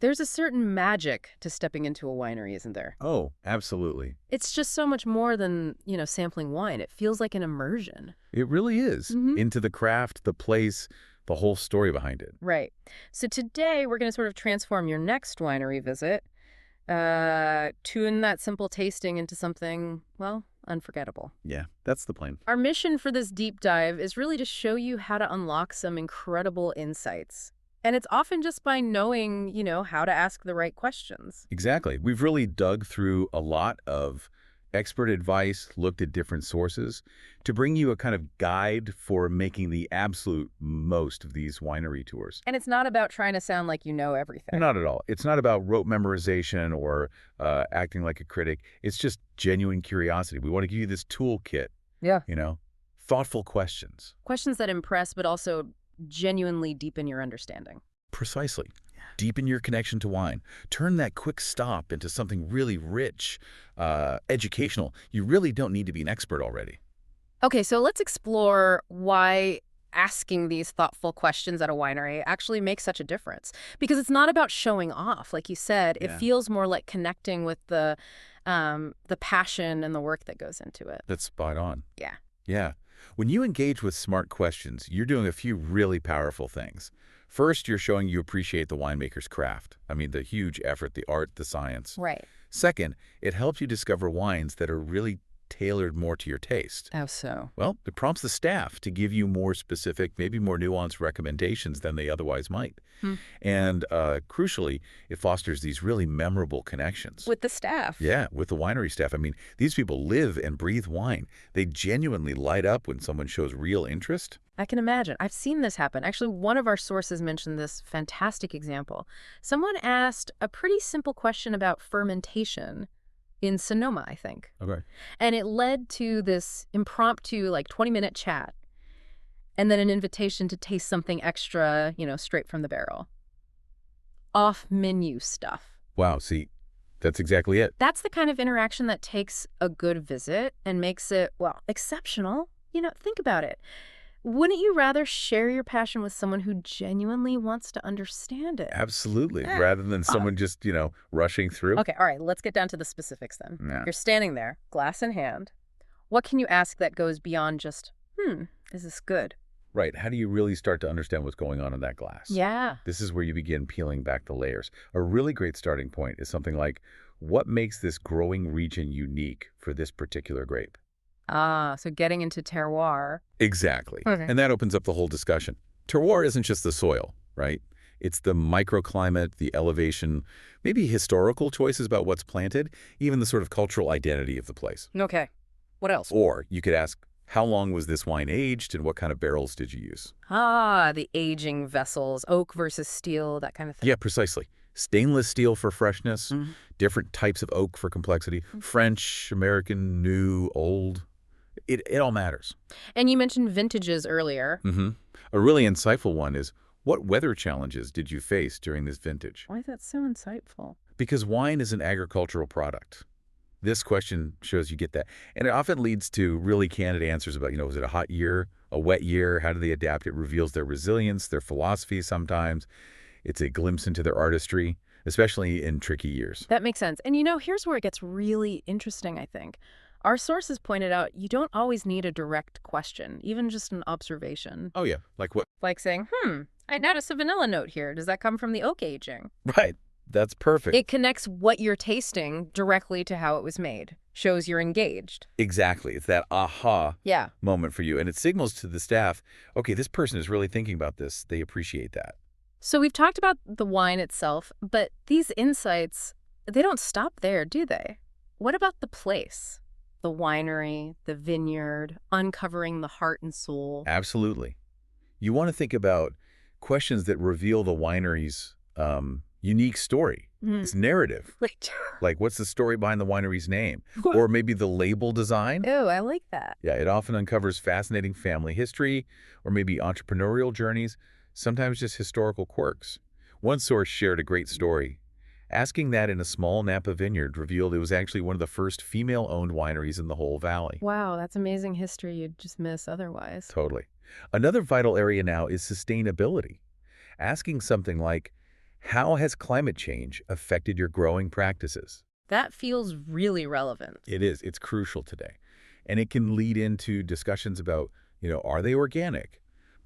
There's a certain magic to stepping into a winery, isn't there? Oh, absolutely. It's just so much more than, sampling wine. It feels like an immersion. It really is. Hmm. Into the craft, the place, the whole story behind it. Right. So today we're going to sort of transform your next winery visit, tune that simple tasting into something, well, unforgettable. Yeah, that's the plan. Our mission for this deep dive is really to show you how to unlock some incredible insights. And it's often just by knowing, how to ask the right questions. Exactly. We've really dug through a lot of expert advice, looked at different sources to bring you a kind of guide for making the absolute most of these winery tours. And it's not about trying to sound like you know everything. Not at all. It's not about rote memorization or acting like a critic. It's just genuine curiosity. We want to give you this toolkit, Yeah. thoughtful questions. Questions that impress, but also genuinely deepen your understanding. Precisely. Deepen your connection to wine. Turn that quick stop into something really rich, educational. You really don't need to be an expert already. Okay, so let's explore why asking these thoughtful questions at a winery actually makes such a difference. Because it's not about showing off, like you said. It Yeah. feels more like connecting with the passion and the work that goes into it. That's spot on. Yeah. Yeah. When you engage with smart questions, you're doing a few really powerful things. First, you're showing you appreciate the winemaker's craft. I mean, the huge effort, the art, the science. Right. Second, it helps you discover wines that are really tailored more to your taste. How so? Well, it prompts the staff to give you more specific, maybe more nuanced recommendations than they otherwise might. And crucially, it fosters these really memorable connections. With the staff. Yeah, with the winery staff. I mean, these people live and breathe wine. They genuinely light up when someone shows real interest. I can imagine. I've seen this happen. Actually, one of our sources mentioned this fantastic example. Someone asked a pretty simple question about fermentation in Sonoma, I think. Okay. And it led to this impromptu, 20-minute chat. And then an invitation to taste something extra, straight from the barrel. Off-menu stuff. Wow, see, that's exactly it. That's the kind of interaction that takes a good visit and makes it, well, exceptional. Think about it. Wouldn't you rather share your passion with someone who genuinely wants to understand it? Absolutely. Rather than someone just, rushing through. Okay, all right, let's get down to the specifics then. Yeah. You're standing there, glass in hand. What can you ask that goes beyond just, is this good? Right. How do you really start to understand what's going on in that glass? Yeah. This is where you begin peeling back the layers. A really great starting point is something like, what makes this growing region unique for this particular grape? Ah, so getting into terroir. Exactly. Okay. And that opens up the whole discussion. Terroir isn't just the soil, right? It's the microclimate, the elevation, maybe historical choices about what's planted, even the sort of cultural identity of the place. Okay. What else? Or you could ask, how long was this wine aged and what kind of barrels did you use? Ah, the aging vessels, oak versus steel, that kind of thing. Yeah, precisely. Stainless steel for freshness, different types of oak for complexity, French, American, new, old. It all matters. And you mentioned vintages earlier. A really insightful one is, what weather challenges did you face during this vintage? Why is that so insightful? Because wine is an agricultural product. This question shows you get that. And it often leads to really candid answers about, was it a hot year, a wet year? How do they adapt? It reveals their resilience, their philosophy sometimes. It's a glimpse into their artistry, especially in tricky years. That makes sense. And here's where it gets really interesting, I think. Our sources pointed out you don't always need a direct question, even just an observation. Oh, yeah. Like what? Like saying, I notice a vanilla note here. Does that come from the oak aging? Right. That's perfect. It connects what you're tasting directly to how it was made. Shows you're engaged. Exactly. It's that aha Yeah. moment for you. And it signals to the staff, okay, this person is really thinking about this. They appreciate that. So we've talked about the wine itself, but these insights, they don't stop there, do they? What about the place? The winery, the vineyard, uncovering the heart and soul. Absolutely. You want to think about questions that reveal the winery's unique story, its narrative. Like, what's the story behind the winery's name? Or maybe the label design? Oh, I like that. Yeah, it often uncovers fascinating family history or maybe entrepreneurial journeys, sometimes just historical quirks. One source shared a great story. Asking that in a small Napa vineyard revealed it was actually one of the first female-owned wineries in the whole valley. Wow, that's amazing history you'd just miss otherwise. Totally. Another vital area now is sustainability. Asking something like, How has climate change affected your growing practices? That feels really relevant. It is. It's crucial today. And it can lead into discussions about, are they organic?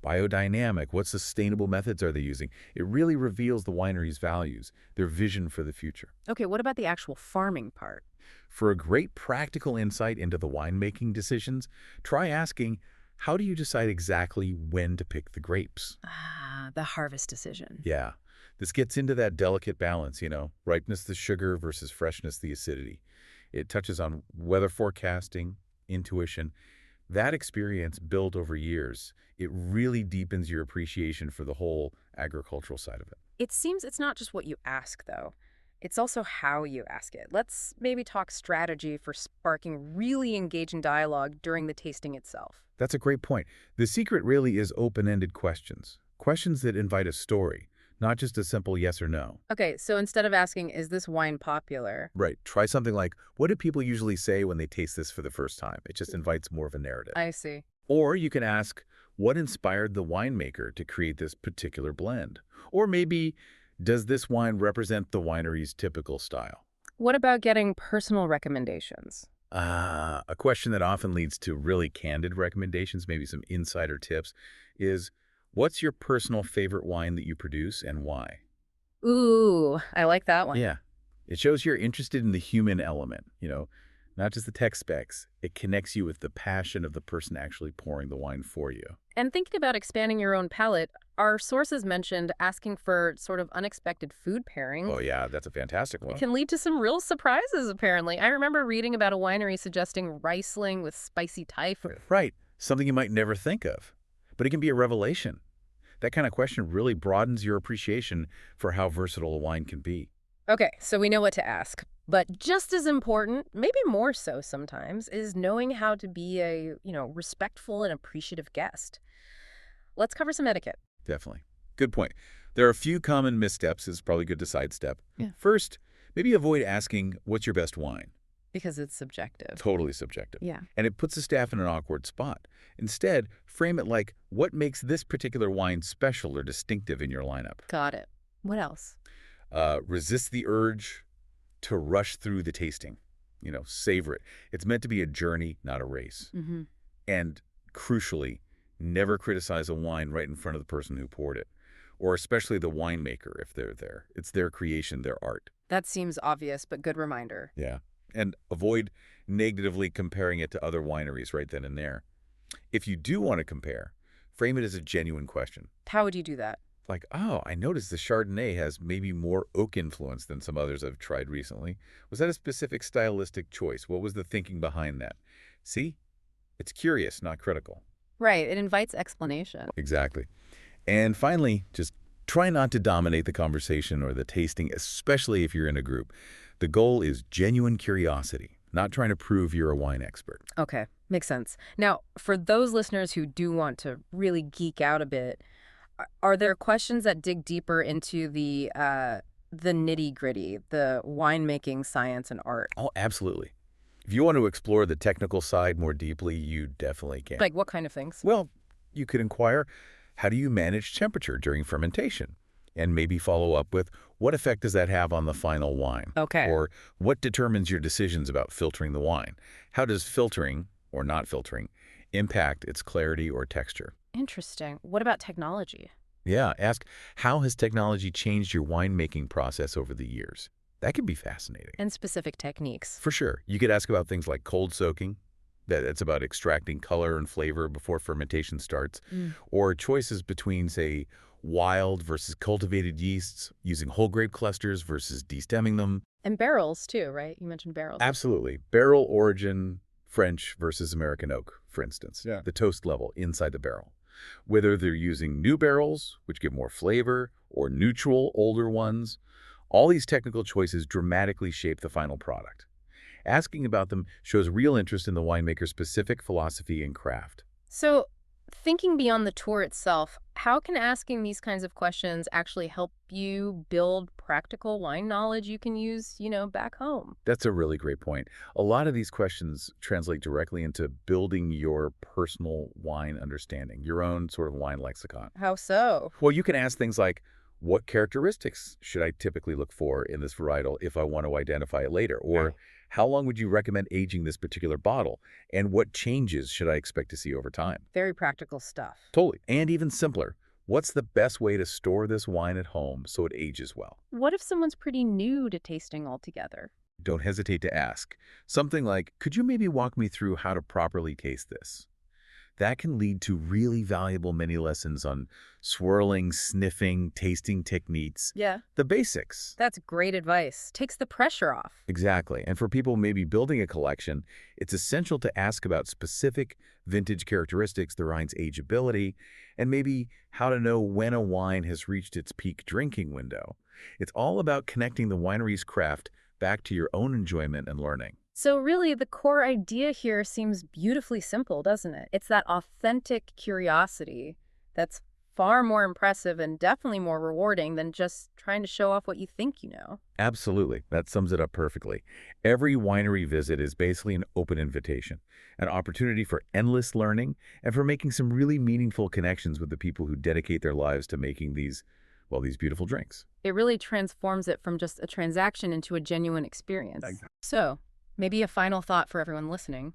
Biodynamic? What sustainable methods are they using? It really reveals the winery's values, their vision for the future. Okay, what about the actual farming part? For a great practical insight into the winemaking decisions, try asking, how do you decide exactly when to pick the grapes? Ah, the harvest decision. Yeah, this gets into that delicate balance, ripeness the sugar versus freshness the acidity. It touches on weather forecasting, intuition. That experience built over years, it really deepens your appreciation for the whole agricultural side of it. It seems it's not just what you ask, though. It's also how you ask it. Let's maybe talk strategy for sparking really engaging dialogue during the tasting itself. That's a great point. The secret really is open-ended questions. Questions that invite a story, not just a simple yes or no. Okay, so instead of asking, is this wine popular? Right. Try something like, what do people usually say when they taste this for the first time? It just invites more of a narrative. I see. Or you can ask, what inspired the winemaker to create this particular blend? Or maybe, does this wine represent the winery's typical style? What about getting personal recommendations? A question that often leads to really candid recommendations, maybe some insider tips, is what's your personal favorite wine that you produce and why? Ooh, I like that one. Yeah. It shows you're interested in the human element, not just the tech specs. It connects you with the passion of the person actually pouring the wine for you. And thinking about expanding your own palate, our sources mentioned asking for sort of unexpected food pairings. Oh, yeah, that's a fantastic one. It can lead to some real surprises, apparently. I remember reading about a winery suggesting Riesling with spicy Thai food. Right. Something you might never think of. But it can be a revelation. That kind of question really broadens your appreciation for how versatile a wine can be. Okay, so we know what to ask. But just as important, maybe more so sometimes, is knowing how to be a, respectful and appreciative guest. Let's cover some etiquette. Definitely. Good point. There are a few common missteps. It's probably good to sidestep. Yeah. First, maybe avoid asking, what's your best wine? Because it's subjective. Totally subjective. Yeah. And it puts the staff in an awkward spot. Instead, frame it like, what makes this particular wine special or distinctive in your lineup? Got it. What else? Resist the urge to rush through the tasting. Savor it. It's meant to be a journey, not a race. Mm-hmm. And crucially, never criticize a wine right in front of the person who poured it, or especially the winemaker if they're there. It's their creation, their art. That seems obvious, but good reminder. Yeah. And avoid negatively comparing it to other wineries right then and there. If you do want to compare, frame it as a genuine question. How would you do that? Like, oh, I noticed the Chardonnay has maybe more oak influence than some others I've tried recently. Was that a specific stylistic choice? What was the thinking behind that? See? It's curious, not critical. Right. It invites explanation. Exactly. And finally, just try not to dominate the conversation or the tasting, especially if you're in a group. The goal is genuine curiosity, not trying to prove you're a wine expert. Okay. Makes sense. Now, for those listeners who do want to really geek out a bit, are there questions that dig deeper into the nitty-gritty, the winemaking science and art? Oh, absolutely. If you want to explore the technical side more deeply, you definitely can. Like what kind of things? Well, you could inquire, how do you manage temperature during fermentation? And maybe follow up with, what effect does that have on the final wine? Okay. Or what determines your decisions about filtering the wine? How does filtering, or not filtering, impact its clarity or texture? Interesting. What about technology? Yeah, ask, how has technology changed your winemaking process over the years? That can be fascinating. And specific techniques. For sure. You could ask about things like cold soaking. That's about extracting color and flavor before fermentation starts. Or choices between, say, wild versus cultivated yeasts, using whole grape clusters versus destemming them. And barrels, too, right? You mentioned barrels. Absolutely. Barrel origin, French versus American oak, for instance. Yeah. The toast level inside the barrel. Whether they're using new barrels, which give more flavor, or neutral, older ones, all these technical choices dramatically shape the final product. Asking about them shows real interest in the winemaker's specific philosophy and craft. So, thinking beyond the tour itself, how can asking these kinds of questions actually help you build practical wine knowledge you can use, back home? That's a really great point. A lot of these questions translate directly into building your personal wine understanding, your own sort of wine lexicon. How so? Well, you can ask things like, What characteristics should I typically look for in this varietal if I want to identify it later? Or Okay. how long would you recommend aging this particular bottle? And what changes should I expect to see over time? Very practical stuff. Totally. And even simpler, what's the best way to store this wine at home so it ages well? What if someone's pretty new to tasting altogether? Don't hesitate to ask. Something like, could you maybe walk me through how to properly taste this? That can lead to really valuable mini lessons on swirling, sniffing, tasting techniques, Yeah. the basics. That's great advice. Takes the pressure off. Exactly. And for people maybe building a collection, it's essential to ask about specific vintage characteristics, the wine's ageability, and maybe how to know when a wine has reached its peak drinking window. It's all about connecting the winery's craft back to your own enjoyment and learning. So really, the core idea here seems beautifully simple, doesn't it? It's that authentic curiosity that's far more impressive and definitely more rewarding than just trying to show off what you think you know. Absolutely. That sums it up perfectly. Every winery visit is basically an open invitation, an opportunity for endless learning and for making some really meaningful connections with the people who dedicate their lives to making these, well, these beautiful drinks. It really transforms it from just a transaction into a genuine experience. Exactly. So, maybe a final thought for everyone listening.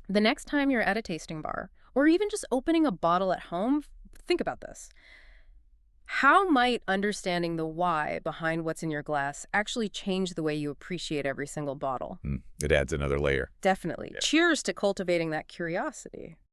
The next time you're at a tasting bar, or even just opening a bottle at home, think about this. How might understanding the why behind what's in your glass actually change the way you appreciate every single bottle? It adds another layer. Definitely. Yeah. Cheers to cultivating that curiosity.